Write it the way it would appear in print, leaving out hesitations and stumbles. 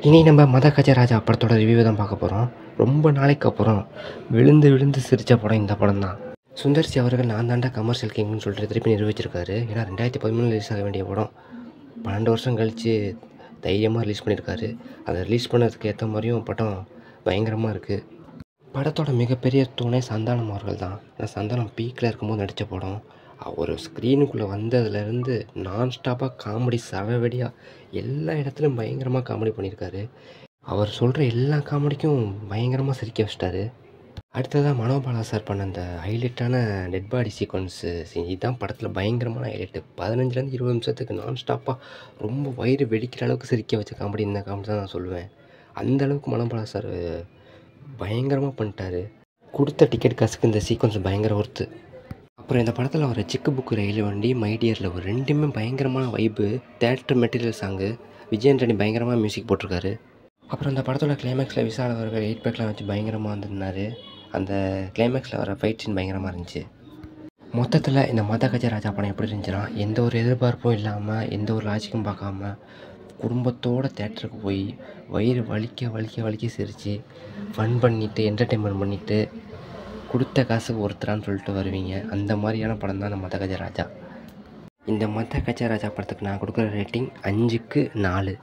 இனி நம்ம மத கஜராஜா படத்தோட ரிவ்யூ தான் பார்க்க போகிறோம். ரொம்ப நாளைக்கு அப்புறம் விழுந்து விழுந்து சிரித்த படம் இந்த படம் தான். சுந்தர் சி அவர்கள் நான் தாண்டா கமர்ஷியல் கிங்னு சொல்லிட்டு திருப்பி நிரூபிச்சிருக்காரு. ஏன்னா 2013 ரிலீஸ் ஆக வேண்டிய படம் 12 வருஷம் கழித்து தைரியமாக ரிலீஸ் பண்ணியிருக்காரு. அதை ரிலீஸ் பண்ணதுக்கு ஏற்ற மாதிரியும் படம் பயங்கரமாக இருக்குது. படத்தோட மிகப்பெரிய தூணே சந்தானம் அவர்கள் தான். ஏன்னா சந்தானம் பீக்கில் இருக்கும்போது நடித்த படம். ஒரு ஸ்க்ரீனுக்குள்ளே வந்ததுலேருந்து நான்ஸ்டாப்பாக காமெடி சரவெடியாக எல்லா இடத்துலையும் பயங்கரமாக காமெடி பண்ணியிருக்காரு. அவர் சொல்கிற எல்லா காமெடிக்கும் பயங்கரமாக சிரிக்க வச்சிட்டாரு. அடுத்ததாக மனோபாலா சார் பண்ண அந்த ஹைலைட்டான டெட் பாடி சீக்வன்ஸு இதுதான் படத்தில் பயங்கரமான ஹைலைட்டு. 15லேருந்து 20 நிமிஷத்துக்கு நான்ஸ்டாப்பாக ரொம்ப வயிறு வெடிக்கிற அளவுக்கு சிரிக்க வச்ச காமெடி இந்த காமெடி தான் நான் சொல்லுவேன். அந்தளவுக்கு மனோபாலா சார் பயங்கரமாக பண்ணிட்டாரு. கொடுத்த டிக்கெட் காசுக்கு இந்த சீக்வன்ஸ் பயங்கர ஒர்த்து. அப்புறம் இந்த படத்தில் வர சிக்கு புக்கு ரயில் வண்டி மைடியரில் ஒரு ரெண்டுமே பயங்கரமான வைப்பு. Theatre material song Vijayan Reddy பயங்கரமாக மியூசிக் போட்டிருக்காரு. அப்புறம் இந்த படத்தோட கிளைமேக்ஸில் விஷால் அவர்கள் 8 பேக்லாம் வச்சு பயங்கரமாக வந்துருந்தார். அந்த கிளைமேக்ஸில் வர ஃபைட் சீன் பயங்கரமாக இருந்துச்சு. மொத்தத்தில் இந்த மத கஜராஜா படம் எப்படி இருந்துச்சுன்னா, எந்த ஒரு எதிர்பார்ப்பும் இல்லாமல் எந்த ஒரு லாஜிக்கும் பார்க்காம குடும்பத்தோடு தேட்டருக்கு போய் வயிறு வலிக்க வலிக்க வலிக்க சிரித்து ஃபன் பண்ணிவிட்டு என்டர்டெயின்மெண்ட் பண்ணிவிட்டு கொடுத்த காசுக்கு ஒருத்தரான்னு சொல்லிட்டு வருவீங்க. அந்த மாதிரியான படம் தான் இந்த மத கஜராஜா. இந்த மத கஜராஜா படத்துக்கு நான் கொடுக்குற ரேட்டிங் 5க்கு 4.